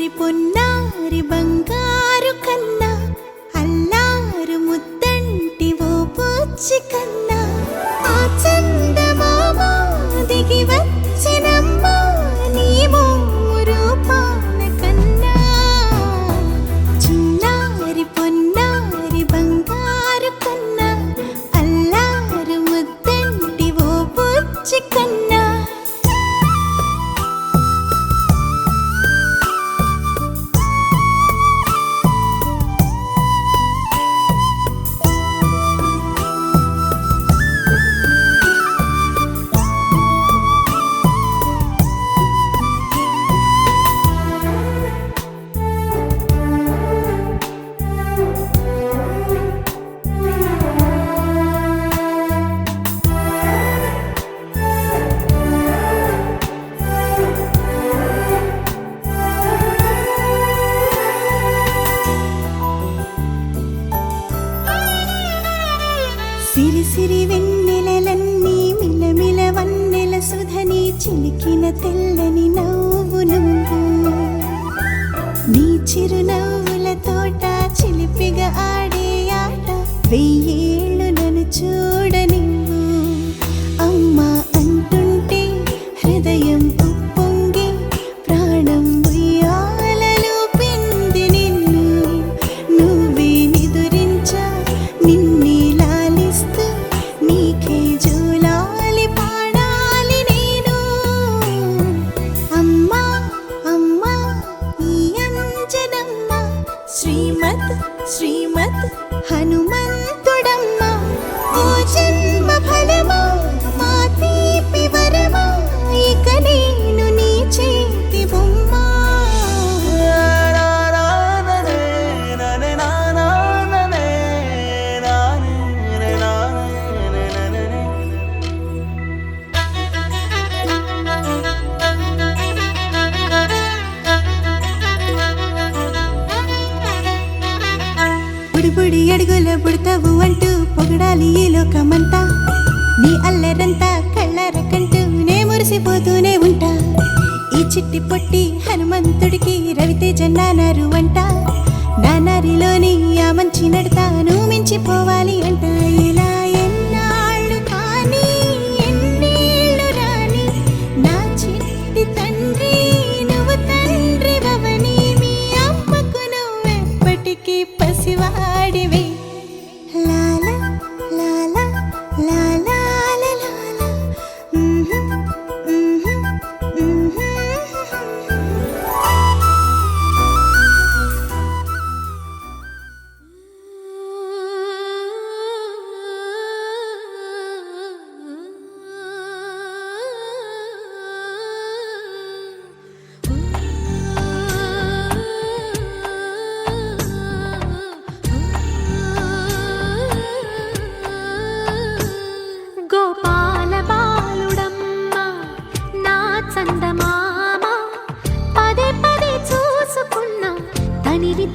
చిన్నారి పొన్నారి బంగారు కన్నా అల్లారు ముద్దంటి ఓ బుచ్చి కన్నా ఆ చందమామ దిగి వచ్చినమ్మా నీ మోము రూపాన కన్నా చిన్నారి పొన్నారి బంగారు కన్నా అల్లారు ముద్దంటి ఓ బుచ్చి కన్నా సిరి సిరి వెన్నెలలన్నీ మిలమిల వన్నెల సుధని చిలికిన తెల్లని నవ్వు నువ్వు నీ చిరునవ్వుల తోట చిలిపిగా ఆడే ఆట వెయ్యేళ్ళు నన్ను చూడనివ్వు అమ్మా అంటుంటే హృదయం ఉప్పొంగి ప్రాణం ఉయ్యాలలో పిండి నిన్ను నువ్వే నిదురించా నిన్నే నీకే జోలాలి పాడాలి నేను అమ్మా అమ్మా ఈ అంజనమ్మ శ్రీమత్ శ్రీమత్ హనుమంతుడమ్మ ఓ జన్మ ఫలమా మా తీపి వరమా ఇక నేను నీ చేతి బొమ్మ బుడి అడుగుల బుడతావు అంటూ పొగడాలి ఈ లోకమంతా నీ అల్లరంతా కళ్ళారకంటూ నే మురిసిపోతూనే ఉంటా ఈ చిట్టి పొట్టి హనుమంతుడికి రవితేజ నానారు అంట నానారిలోని ఆ మంచి నడతాను మించిపోవాలి అంట ఇలా ఎన్నాళ్ళు కానీ ఎన్నేళ్ళు రాని నా చిట్టి తండ్రి నువ్వు తండ్రి భవని మీ అమ్మకు నువ్వెప్పటికీ పసివాడివే లాలా లాలా లాలా లాలా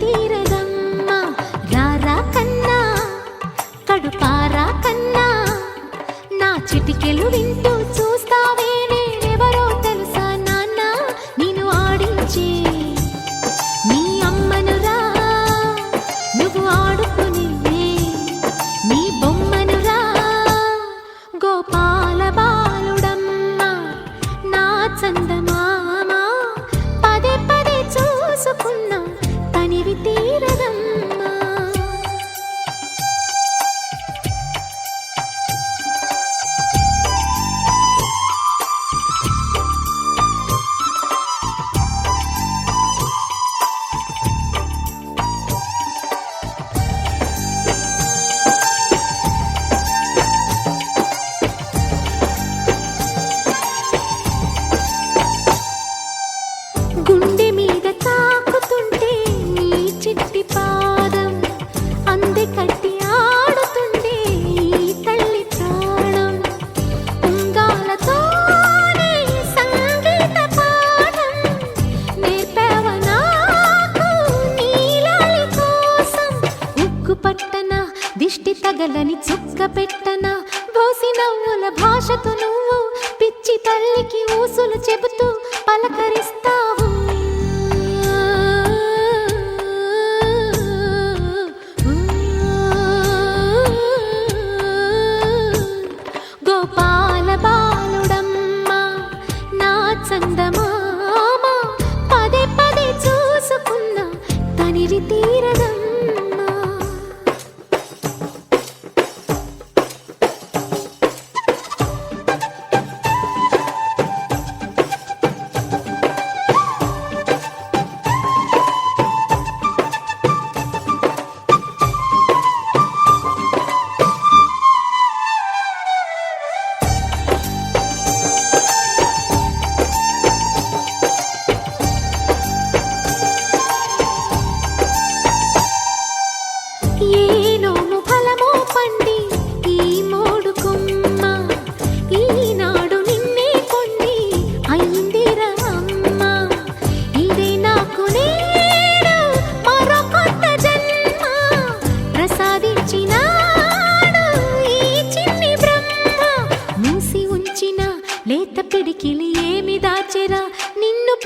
తీరదమ్మా రారా కన్నా కడుపారా కన్నా నా చిటికెలు వింటూ చూస్తావే నేనెవరో తెలుసా నాన్న నేను ఆడించే నీ అమ్మనురా నువ్వు ఆడుకునే నీ బొమ్మనురా గోపాల బాలుడమ్మా నా చందమామ పదే పదే చూసుకున్నా తనివి తీరదమ్మా గుండె మీద తాకుతుంటే నీ చిట్టి పాదం అంది కట్టి ఆడుతుండే ఈ తల్లి ప్రాణం ఉంగాలతోనే సంగీత పాఠం నేర్పావ నాకు నీలాలి కోసం ఉగ్గు పట్టన దిష్టి తగలని చుక్క పెట్టన బోసి నవ్వుల భాషతో నువ్వు పిచ్చి తల్లికి ఊసులు చెబుతూ పలకరిస్తావు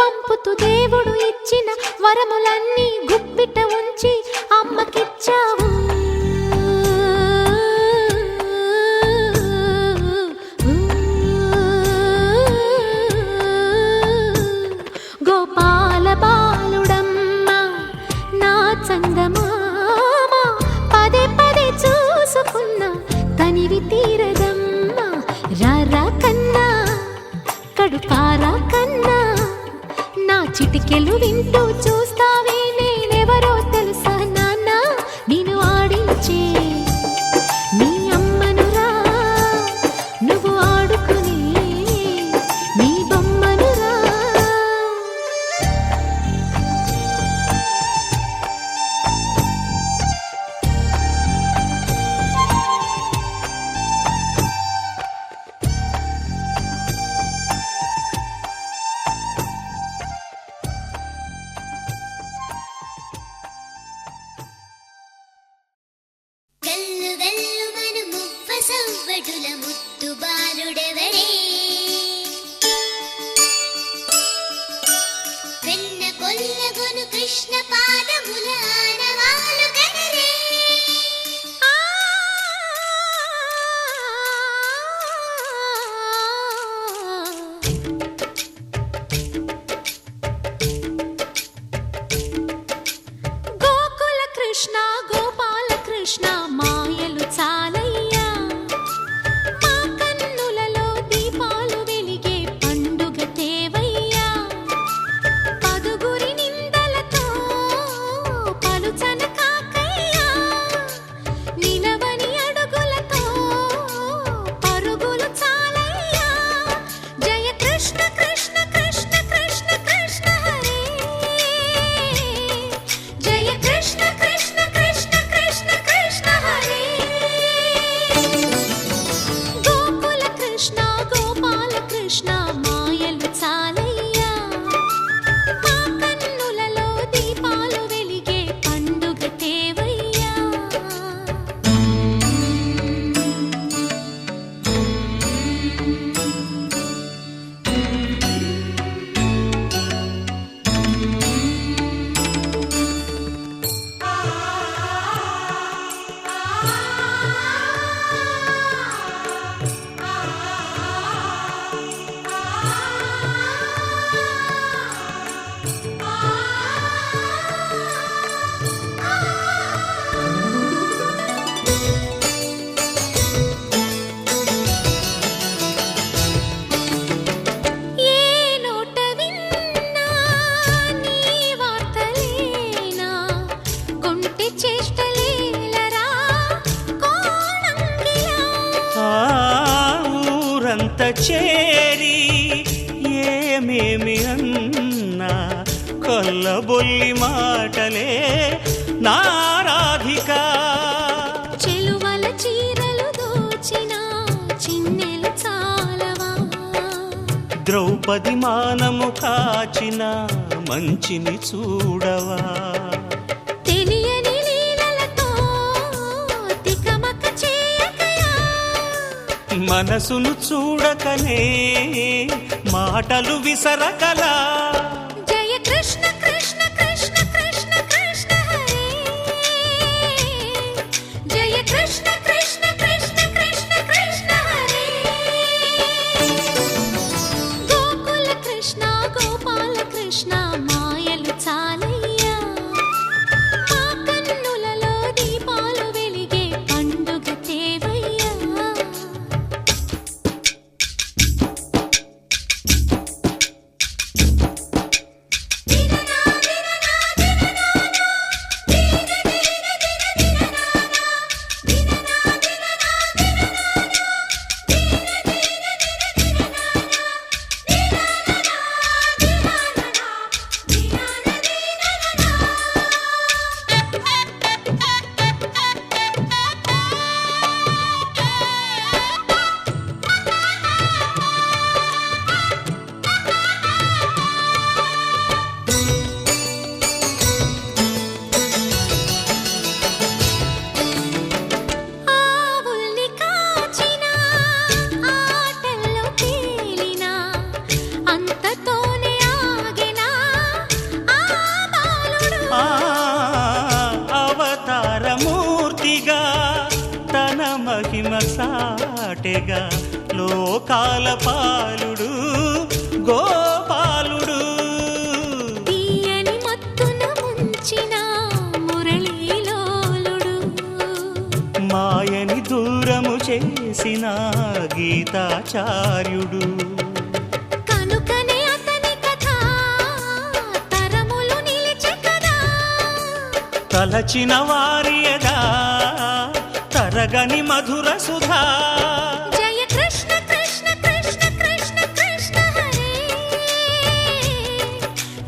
పంపుతూ దేవుడు ఇచ్చిన వరములన్నీ గుప్పిట ఉంచి అమ్మకిచ్చావు. గోపాల బాలుడమ్మ నా చందమామ పదే పదే చూసుకున్న తనివి తీరదమ్మ. రారా కన్నా కడుపారా కన్నా నా చిటికెలు వింటూ చూస్తావే నేనెవరో తెలుసా నాన్న. నేను ఆడించే నీ అమ్మనురా, నువ్వు ఆడుకునే నీ బొమ్మనురా. గల్లు గల్లు మను మువ్వ సవ్వడుల ముద్దు బాలుడెవరే, వెన్న కొల్లగొను కృష్ణ పాదముల ఆనవాలు గనరే. గోకుల కృష్ణ గోపాల కృష్ణ మాయలు చాలయ్యా, మా కన్నులలో దీపాలు వెలిగే పండుగ తేవయ్యా. పదుగురి నిందలతో పలుచన కాకయ్యా, నిలవని అడుగులతో పరుగులు చాలయ్యా. జయ కృష్ణ కృష్ణ కృష్ణ కృష్ణ కృష్ణ హరే, జయ కృష్ణ కృష్ణ కృష్ణ కృష్ణ కృష్ణ హరే. గోకుల కృష్ణ గోపాల కృష్ణ మాయలు చాలయ్యా, మా కన్నులలో దీపాలు వెలిగే పండుగ తేవయ్యా. ఏ నోట విన్నా నీ వార్తలేనా, కొంటె చేష్టలేలరా కోణంగిలా. ఆ ఊరంత చేరి ఏమేమి అన్నా కొల్లబొల్లి మాటలే నారాధిక. చెలువల చీరలు దోచిన చిన్నెలు చాలవా, ద్రౌపది మానము కాచిన మంచిని చూడవా. తెలియని లీలలతో తికమక చేయకయా. మనసును చూడకనే మాటలు విసరకలా. జయ కృష్ణ కృష్ణ కృష్ణ కృష్ణ కృష్ణ హరే, జయ కృష్ణ కృష్ణ కృష్ణ కృష్ణ కృష్ణ హరే. గోకుల కృష్ణ గోపాల కృష్ణ మాయలు చాలయ్యా, మా కన్నులలో దీపాలు వెలిగే పండుగ తేవయ్యా. చాటెగా లోకాల పాలుడు గోపాలుడు. తీయని మత్తున ముంచిన మురళీలోలుడు, మాయని దూరము చేసిన గీతాచార్యుడు. కనుకనే అతని కథ తరములు నిలిచె కదా. తలచిన వారియదా తరగని మధుర సుధా. జయ కృష్ణ కృష్ణ కృష్ణ కృష్ణ కృష్ణ హరే,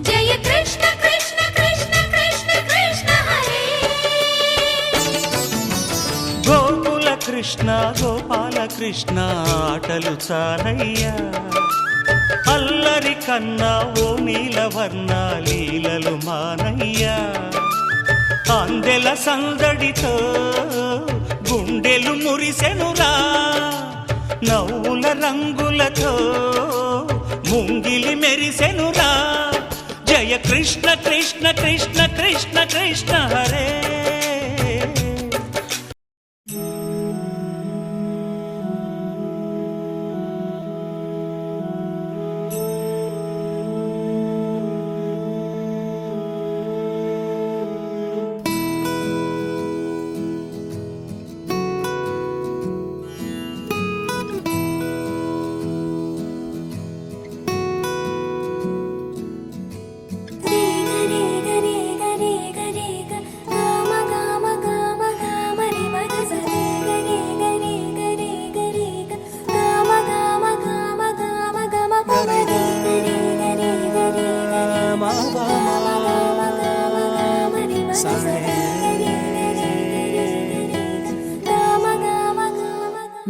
జయ కృష్ణ కృష్ణ కృష్ణ కృష్ణ కృష్ణ హరే. గోకుల కృష్ణ గోపాల కృష్ణ ఆటలు చాలయ్యా. అల్లరి కన్నా ఓ నీలవర్ణ లీలలు మానయ్యా. అందెల సందడితో గుండెలు మురిసెనురా. నవ్వుల రంగులతో ముంగిలి మెరిసెనురా. జయ కృష్ణ కృష్ణ కృష్ణ కృష్ణ కృష్ణ హరే.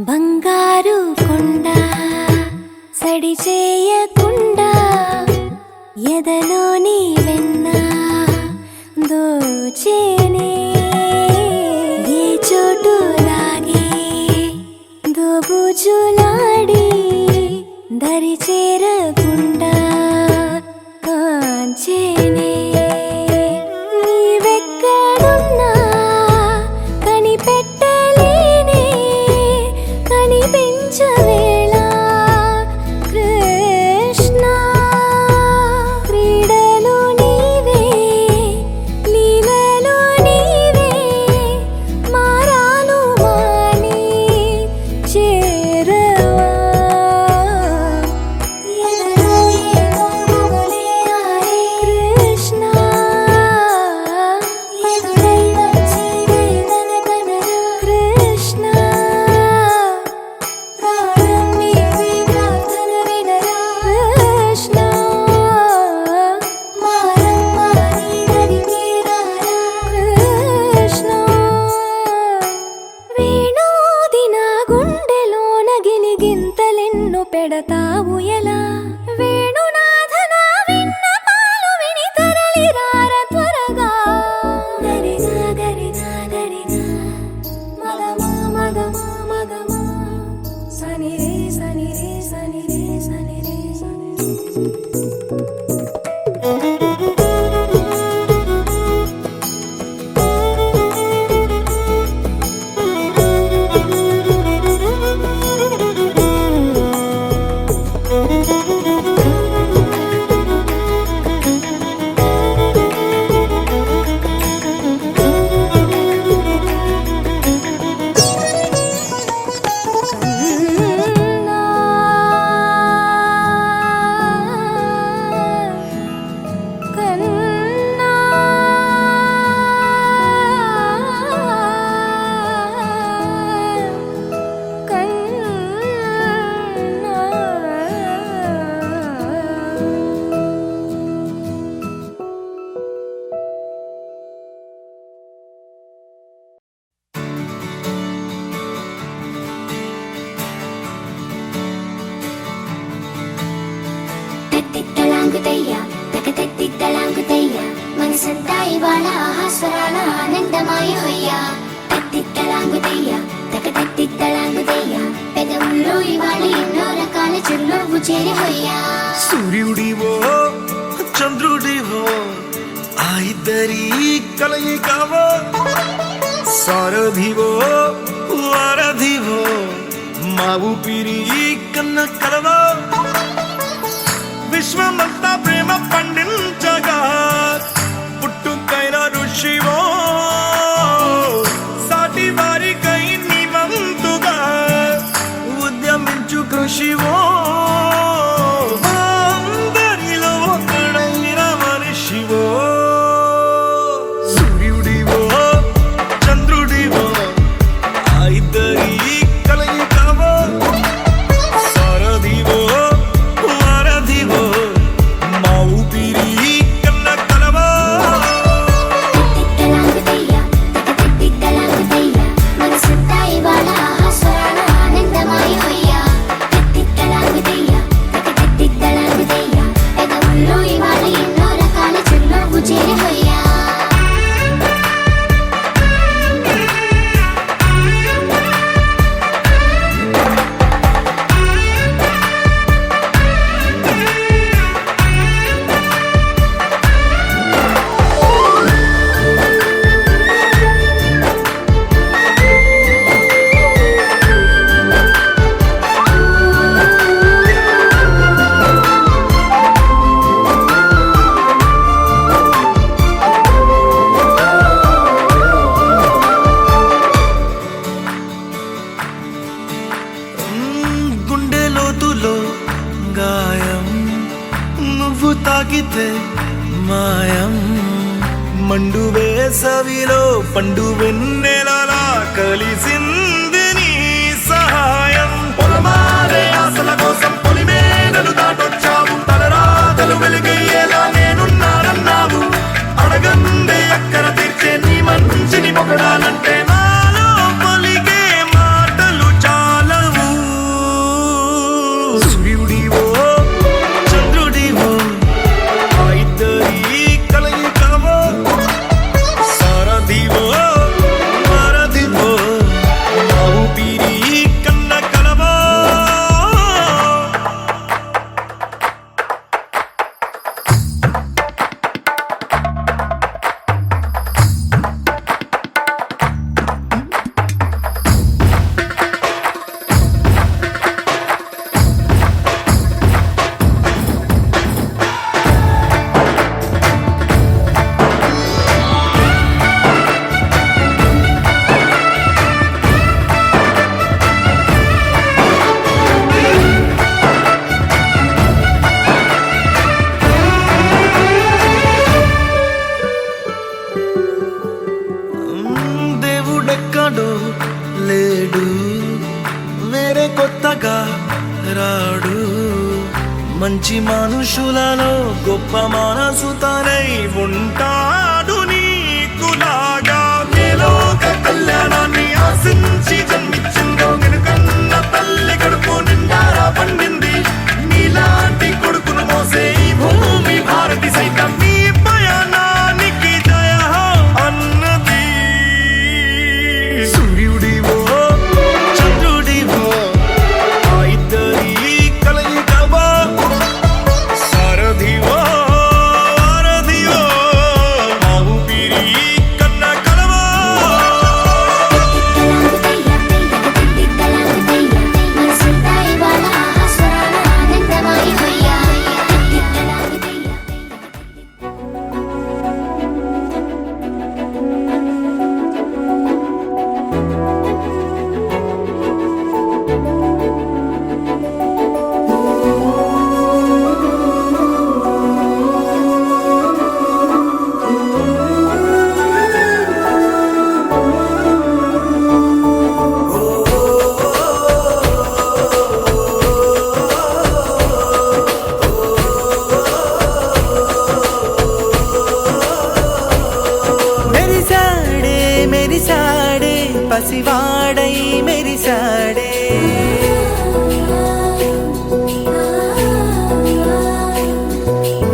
బంగారు కొండ సడి చేయకుండా ఎదలోని వెన్న దోచేనే. ఏ చోటు లాగే దోబుజులాడి దరి చేరకుండా కాంచేనే. నీవెక్కడున్నా కనిపెట్టలేనే, కనిపించవేళ కృష్ణ. క్రీడలు నీవే, లీలలు నీవే, మారాను మాని చేరవా. ఎదలో ఏదో మొగలే ఆడే కృష్ణ, ఎదురై వచ్చి వేదన కనరా కృష్ణ. ప్రాణం నీవే ప్రార్థన వినరా కృష్ణ. మారమ్మ నీ దరికి రారా కృష్ణ. వేణోది నా గుండెలోన గిలిగింతలెన్నో పెడతావు ఎలా. వేణునాథ నా విన్నపాలు విని తరలి రార త్వరగా. గరిగా గరిగా గరిగా మగమా మగమా మగమా సని రే సని రే సని రే సని రే సని రే. మనసంతా ఇవాళ ఆహాస్వరాల ఆనందమాయ హొయ్యా. తత్తిత్తలాంగుతయ్యా తకతత్తిత్తలాంగుతయ్యా. పెదవుల్లో ఇవాళ ఎన్నో రకాల చిరునవ్వు చేరి హొయ్యా. సూర్యుడివో చంద్రుడివో ఆ ఇద్దరి కలయికవో. సారథివో వారధివో మా ఊపిరి కన్న కలవో విశ్వమంతా ప్రేమ పండించగా పుట్టుకైన ఋషివో సాటి వారికై నివంతుగా ఉద్యమించు కృషివో అందరిలో ఒకడైన మనిషివో సూర్యుడివో చంద్రుడివో ఆ ఇద్దరి కలయికవో సారథివో వారధివో మా ఊపిరి కన్న కలవో తిట్టలాగుతయ్యా తిట్టలాగుతయ్యా మనసంతా ఇవాళ ఆస్వాదన ఆనందమయ హొయ్యా తిట్టలాగుతయ్యా తిట్టలాగుతయ్యా పెదవుల్లో ఇవాళ ఎన్నో రకాల చిరునవ్వు చేరి హొయ్యా గుండె లోతులో గాయం నువ్వు తాకితే మాయం మండు వేసవిలో పండు వెన్నెలలా కలిసింది నీ సహాయం పొలమారే ఆశల కోసం పొలిమేనలు దాటొచ్చావు తలరాతలు వెలుగయ్యేలా నేనున్నానన్నావు అడగందే అక్కర తీర్చే నీ మంచిని పొగడాలంటే నాలో పలికే మాటలు చాలవు సూర్యుడివో చంద్రుడివో ఆ ఇద్దరి కలయికవో సారథివో వారధివో మా ఊపిరి కన్న కలవో దేవుడెక్కడో లేడు వేరే కొత్తగా రాడు మంచి మనుషులలో గొప్ప మనసు తనై ఉంటాడు నీకులాగా లోక కళ్యాణాన్ని ఆశించి జన్మించిందో వెనుకన్న తల్లి కడుపు నిండారా పండింది నీలాంటి కొడుకును మోసే ఈ భూమి భారతి సైతం నీ పయనానికి జయ అన్నది సూర్యుడివో చంద్రుడివో ఆ ఇద్దరి కలయికవో సారథివో వారధివో మా ఊపిరి కన్న కలవో తిట్టలాగుతయ్యా మనసంతా ఇవాళ ఆస్వాదన ఆనందమయ హొయ్యా తిట్టలాగుతయ్యా మెరిసాడే మెరిసాడే పసివాడై మెరిసాడే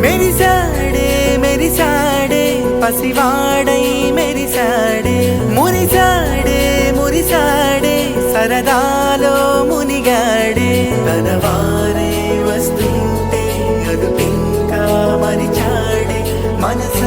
మెరిసాడే మెరిసాడే పసివాడై మెరిసాడే మురిసాడే మురిసాడే సరదాలో మునిగాడే తన వారే వస్తుంటే అదుపింకా మరిచాడే మనస